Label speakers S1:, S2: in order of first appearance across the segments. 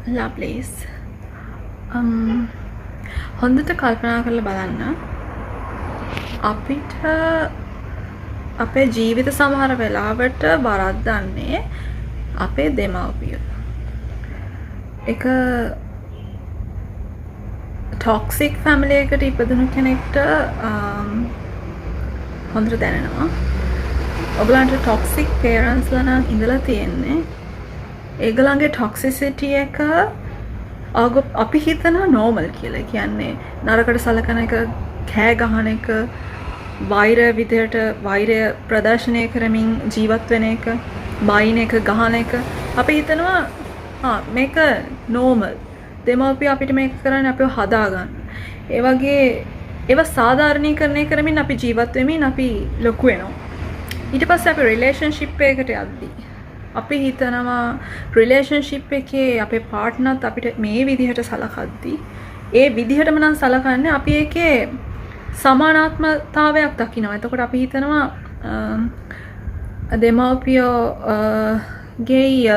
S1: Lovelies. හොඳට කල්පනා කරලා බලන්න. අපිට අපේ ජීවිත සමහර වෙලාවට වරද්දන්නේ අපේ දෙමව්පියෝ. එක ටොක්සික් ෆැමිලි එකකට ඉපදුණු කෙනෙක්ට හොඳට දැනෙනවා. ඔයගලන්ට ටොක්සික් පේරන්ට්ස්ලා නම් ඉඳලා තියෙන්නේ. ඒගොල්ලන්ගේ ටොක්සිසිටි එක අපි හිතනවා නෝමල් කියලා. කියන්නේ නරකට සලකන එක, කෑ ගහන එක, වෛරය විදියට වෛරය ප්‍රදර්ශනය කරමින් ජීවත් වෙන එක, බයින එක, ගහන එක අපි හිතනවා මේක නෝමල්. දෙමව්පියෝ අපිට මේක කරන්නේ අපිව හදාගන්න. ඒ වගේ ඒවා සාධාරණීකරණය කරමින් අපි ජීවත් වෙමින් අපි ලොකු වෙනවා. ඊට පස්සේ අපි රිලේෂන්ෂිප් එකකට යද්දී අපි හිතනවා රිලේෂන්ෂිප් එකේ අපේ පාර්ට්නර්ත් අපිට මේ විදිහට සලකද්දී ඒ විදිහටම නම් සලකන්නේ අපි ඒකේ සමානාත්මතාවයක් දකිනවා. එතකොට අපි හිතනවා දෙමව්පියෝ ගේ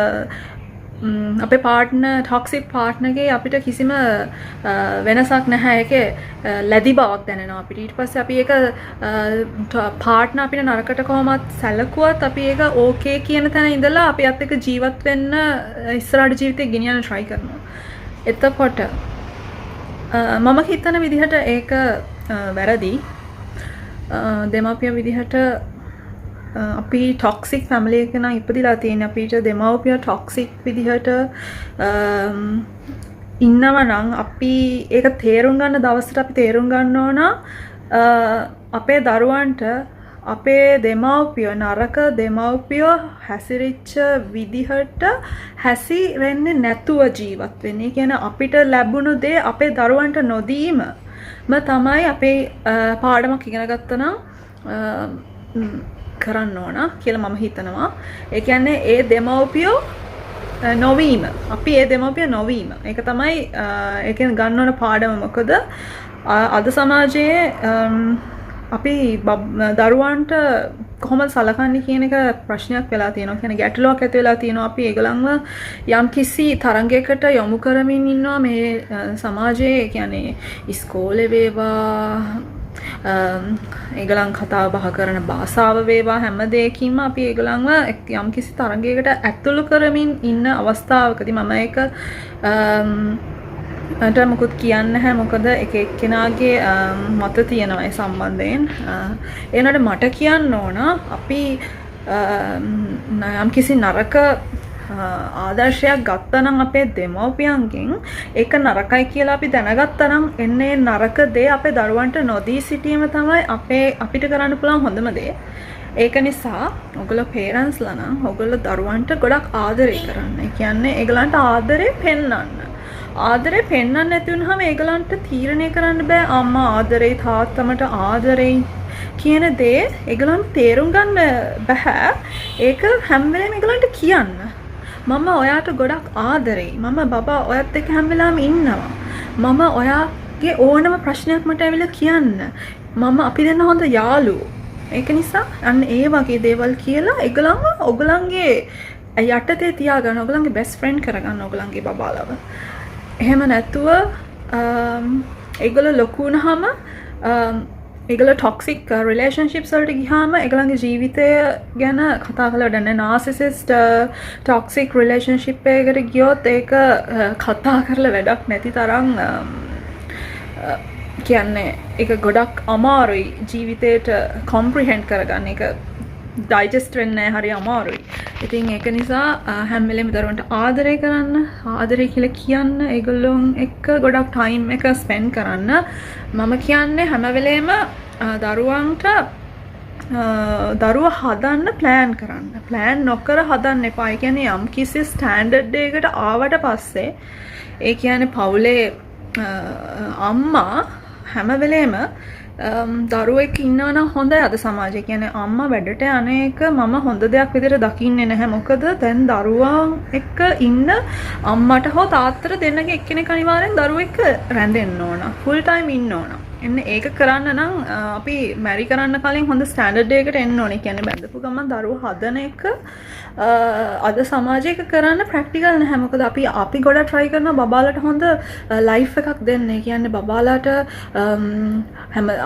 S1: අපේ පාර්ට්නර් ටොක්සික් පාර්ට්නර්ගේ අපිට කිසිම වෙනසක් නැහැ. ඒකේ ලැබි බවක් දැනෙනවා අපිට. ඊට පස්සේ අපි ඒක පාර්ට්නර් අපිට නරකට කොහොමත් සැලකුවත් අපි ඒක ඕකේ කියන තැන ඉඳලා අපිත් එක්ක ජීවත් වෙන්න ඉස්සරහට ජීවිතේ ගෙනියන්න try කරනවා. එතකොට මම හිතන විදිහට ඒක වැරදි. දෙමාපිය විදිහට අපි ටොක්සික් ෆැමිලි එක නම් ඉපදිලා තියෙන අපිට දෙමව්පිය ටොක්සික් විදිහට ඉන්නවා නම් අපි ඒක තේරුම් ගන්න දවසට අපි තේරුම් ගන්න ඕන අපේ දරුවන්ට අපේ දෙමව්පිය නරක දෙමව්පිය හැසිරිච්ච විදිහට හැසිරෙන්නේ නැතුව ජීවත් වෙන්න. ඒ කියන්නේ අපිට ලැබුණු දේ අපේ දරුවන්ට නොදීම තමයි අපේ පාඩමක් ඉගෙන ගත්තා නම් කරන්න ඕන කියලා මම හිතනවා. ඒ කියන්නේ ඒ දෙමව්පියෝ නොවීම. අපි ඒ දෙමව්පියෝ නොවීම. ඒක තමයි ඒකෙන් ගන්න ඕන පාඩම. මොකද අද සමාජයේ අපි දරුවන්ට කොහොමද සලකන්නේ කියන එක ප්‍රශ්නයක් වෙලා තියෙනවා. කියන්නේ ගැටලුවක් ඇති වෙලා තියෙනවා. අපි ඒගොල්ලන්ව යම් කිසි තරංගයකට යොමු කරමින් ඉන්නවා මේ සමාජයේ. කියන්නේ ඉස්කෝලේ වේවා ඒගොල්ලන් කතා බහ කරන භාෂාව වේවා හැම දෙයකින්ම අපි ඒගොල්ලන්ව යම් කිසි තරංගයකට ඇතුළු කරමින් ඉන්න අවස්ථාවකදී මම ඒක මට මොකුත් කියන්න නැහැ. මොකද එක එක්කෙනාගේ මත තියෙනවා ඒ සම්බන්ධයෙන්. ඒනට මට කියන්න ඕන අපි යම් කිසි නරක ආදර්ශයක් ගත්තා නම් අපේ දෙමව්පියන්ගෙන් ඒක නරකයි කියලා අපි දැනගත්තා නම් එන්නේ නරක දේ අපේ දරුවන්ට නොදී සිටීම තමයි අපිට කරන්න පුළුවන් හොඳම දේ. ඒක නිසා ඔයගොල්ලෝ පේරන්ට්ස්ලා නම් ඔයගොල්ලෝ දරුවන්ට ගොඩක් ආදරය කරන්න. ඒ කියන්නේ ඒගොල්ලන්ට ආදරේ පෙන්වන්න. ආදරේ පෙන්වන්න නැති වුනහම ඒගොල්ලන්ට තීරණය කරන්න බෑ අම්මා ආදරේ තාත්තමට ආදරේ කියන දේ ඒගොල්ලන්ට තේරුම් ගන්න බෑ. ඒක හැම වෙලේම ඒගොල්ලන්ට කියන්න. මම ඔයාට ගොඩක් ආදරෙයි. මම බබා ඔයත් එක්ක හැම වෙලාවෙම ඉන්නවා. මම ඔයාගේ ඕනම ප්‍රශ්නයක් මට ඇවිල්ලා කියන්න. අපි දෙන්න හොඳ යාළුවෝ. ඒක නිසා අන්න ඒ වගේ දේවල් කියලා ඒගොල්ලන්ව ඔයගොල්ලන්ගේ යටතේ තියාගන්න. ඔයගොල්ලන්ගේ බෙස්ට් ෆ්‍රෙන්ඩ් කරගන්න ඔයගොල්ලන්ගේ බබාලව. එහෙම නැතුව ඒගොල්ලෝ ලොකු වුණාම ඒගොල්ලෝ ටොක්සික් රිලේෂන්ෂිප්ස් වලට ගියාම ඒගොල්ලන්ගේ ජීවිතය ගැන කතා කරලා වැඩ නැහැ. නාසිසිස්ට් ටොක්සික් රිලේෂන්ෂිප් එකකට ගියොත් ඒක කතා කරලා වැඩක් නැති තරම් කියන්නේ ඒක ගොඩක් අමාරුයි ජීවිතේට කොම්ප්‍රිහෙන්ඩ් කරගන්න. ඒක ඩයිජස්ට් වෙන්නේ හරි අමාරුයි. ඉතින් ඒක නිසා හැම වෙලේම දරුවන්ට ආදරය කරන්න, ආදරය කියලා කියන්න, ඒගොල්ලොන් එක්ක ගොඩක් ටයිම් එක ස්පෙන්ඩ් කරන්න. මම කියන්නේ හැම වෙලේම දරුවන්ට දරුවා හදන්න ප්ලෑන් කරන්න. ප්ලෑන් නොකර හදන්න එපා. ඒ කියන්නේ යම් කිසි ස්ටෑන්ඩඩ් එකකට ආවට පස්සේ ඒ කියන්නේ පවුලේ අම්මා හැම වෙලේම දරුවෙක් ඉන්නවා නම් හොඳයි අද සමාජයේ. කියන්නේ අම්මා වැඩට යන එක මම හොඳ දෙයක් විදිහට දකින්නේ නැහැ. මොකද දැන් දරුවන් එක්ක ඉන්න අම්මට හෝ තාත්තට දෙන්නගේ එක්කෙනෙක් අනිවාර්යෙන් දරුවෙක් රැඳෙන්න ඕන. ෆුල් ටයිම් ඉන්න ඕන. එන්න ඒක කරන්න නම් අපි මැරි කරන්න කලින් හොඳ ස්ටෑන්ඩඩ් එකකට එන්න ඕනේ. කියන්නේ බැඳපු ගමන් දරුවෝ හදන එක අද සමාජයක කරන්න ප්‍රැක්ටිකල් නැහැ. මොකද අපි ගොඩක් try කරනවා බබාලට හොඳ ලයිෆ් එකක් දෙන්න. ඒ කියන්නේ බබාලට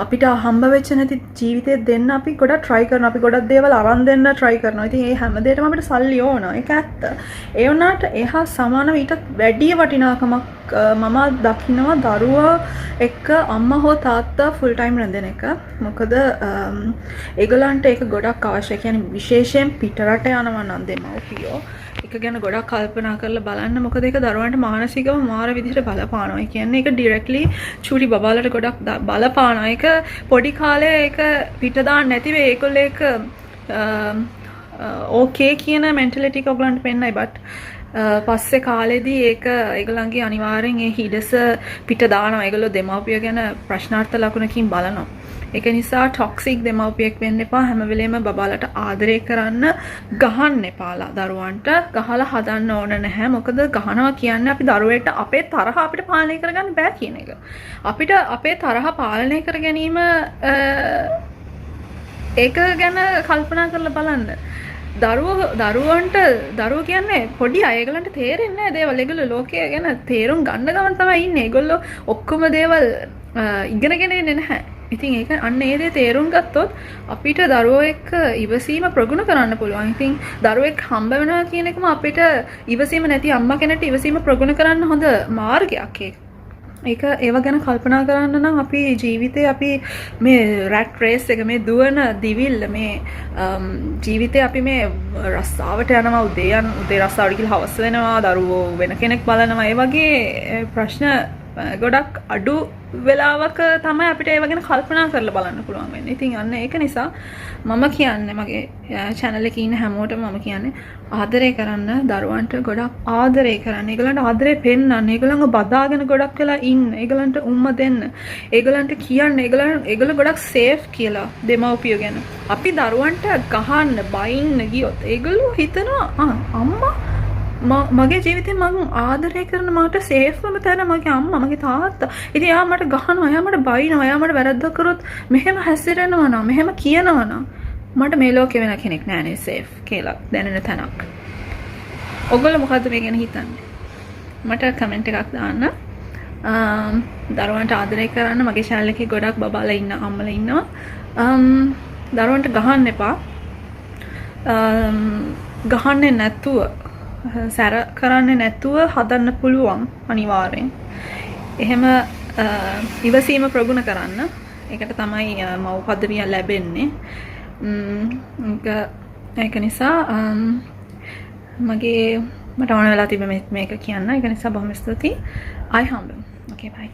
S1: අපිට හම්බ වෙච්ච නැති ජීවිතයක් දෙන්න අපි ගොඩක් try කරනවා. අපි ගොඩක් දේවල් අරන් දෙන්න try කරනවා. ඉතින් ඒ හැම දෙයකම අපිට සල්ලි ඕන. ඒක ඇත්ත. ඒ වුණාට එහා සමානව ඊටත් වැඩි වටිනාකමක් මම දකිනවා දරුවා එක්ක අම්මා හෝ තාත්තා ෆුල් ටයිම් රැඳෙන එක. මොකද ඒගොල්ලන්ට ඒක ගොඩක් අවශ්‍යයි. කියන්නේ විශේෂයෙන් පිටරට යනවා නම් දෙමව්පියෝ ඒක ගැන ගොඩක් කල්පනා කරලා බලන්න. මොකද ඒක දරුවන්ට මානසිකව මාර විදිහට බලපානවා. ඒ කියන්නේ ඒක ඩිරෙක්ට්ලි චූටි බබාලට ගොඩක් බලපානවා. ඒක පොඩි කාලේ ඒක පිට දාන්න නැතිව ඒගොල්ලෝ ඒක ඕකේ කියන මෙන්ටැලිටි එක ඔයගලන්ට පෙන්නයි. බට් පස්සේ කාලෙදී ඒක ඒගොල්ලන්ගේ අනිවාර්යෙන් ඒ හිඩස පිට දානවා. ඒගොල්ලෝ දෙමව්පිය ගැන ප්‍රශ්නාර්ථ ලකුණකින් බලනවා. ඒක නිසා ටොක්සික් දෙමව්පියෙක් වෙන්න එපා. හැම වෙලේම බබාලට ආදරය කරන්න ගහන්න එපාලා. දරුවන්ට ගහලා හදන්න ඕන නැහැ. මොකද ගහනවා කියන්නේ අපි දරුවෙට අපේ තරහ අපිට පාලනය කරගන්න බෑ කියන එක. අපිට අපේ තරහ පාලනය කර ගැනීම ඒක ගැන කල්පනා කරලා බලන්න. දරුවන්ට දරුවෝ කියන්නේ පොඩි අය. ඒගොල්ලන්ට තේරෙන්නේ නැහැ දේවල්. ඒගොල්ලෝ ලෝකය ගැන තේරුම් ගන්න ගමන් තමයි ඉන්නේ. ඒගොල්ලෝ ඔක්කොම දේවල් ඉගෙනගෙන එන්නේ නැහැ. ඉතින් ඒක අන්න ඒ දේ තේරුම් ගත්තොත් අපිට දරුවෝ එක්ක ඉවසීම ප්‍රගුණ කරන්න පුළුවන්. ඉතින් දරුවෙක් හම්බ වෙනවා කියන එකම අපිට ඉවසීම නැති අම්මා කෙනෙක්ට ඉවසීම ප්‍රගුණ කරන්න හොඳ මාර්ගයක් ඒක. ඒව ගැන කල්පනා කරන්න නම් අපි ජීවිතේ අපි මේ රැට් රේස් එක මේ දුවන දිවිල්ල මේ ජීවිතේ අපි මේ රස්සාවට යනවා. උදේ රස්සාවට ගිහලා හවස වෙනවා. දරුවෝ වෙන කෙනෙක් බලනවා. ඒ වගේ ප්‍රශ්න ගොඩක් අඩු වෙලාවක තමයි අපිට ඒව ගැන කල්පනා කරලා බලන්න පුළුවන් වෙන්නේ. ඉතින් අන්න ඒක නිසා මම කියන්නේ මගේ channel එකේ ඉන්න හැමෝටම මම කියන්නේ ආදරය කරන්න, දරුවන්ට ගොඩක් ආදරය කරන්න. ඒගොල්ලන්ට ආදරේ පෙන්නන්න. ඒගොල්ලන්ව බදාගෙන ගොඩක් වෙලා ඉන්න. ඒගොල්ලන්ට උම්ම දෙන්න. ඒගොල්ලන්ට කියන්න ඒගොල්ලෝ ගොඩක් සේෆ් කියලා දෙමව්පියෝ ගැන. අපි දරුවන්ට ගහන්න, බයින්න ගියොත් ඒගොල්ලෝ හිතනවා අම්මා මගේ ජීවිතේ මම ආදරය කරන මට සේෆ්වම තැන මගේ අම්මා මගේ තාත්තා. ඉතින් එයා මට ගහනවා, එයා මට බයිනවා, එයා මට වැරද්දක් කරොත් මෙහෙම හැසිරෙනවා නම්, මෙහෙම කියනවා නම් මට මේ ලෝකේ වෙන කෙනෙක් නෑනේ සේෆ් කියලා දැනෙන තැනක්. ඔයගොල්ලෝ මොකද්ද මේ ගැන හිතන්නේ? මට කමෙන්ට් එකක් දාන්න. දරුවන්ට ආදරය කරන්න මගේ channel එකේ ගොඩක් බබාලා ඉන්න අම්මලා ඉන්නවා. දරුවන්ට ගහන්න එපා. ගහන්නේ නැතුව සැර කරන්නේ නැතුව හදන්න පුළුවන් අනිවාර්යෙන්. එහෙම ඉවසීම ප්‍රගුණ කරන්න. ඒකට තමයි මව් පදවිය ලැබෙන්නේ. ඒක නිසා මට ඕන වෙලා තිබෙ මේක කියන්න. ඒක නිසා බොහොම ස්තුතියි. I humble. Okay, bye.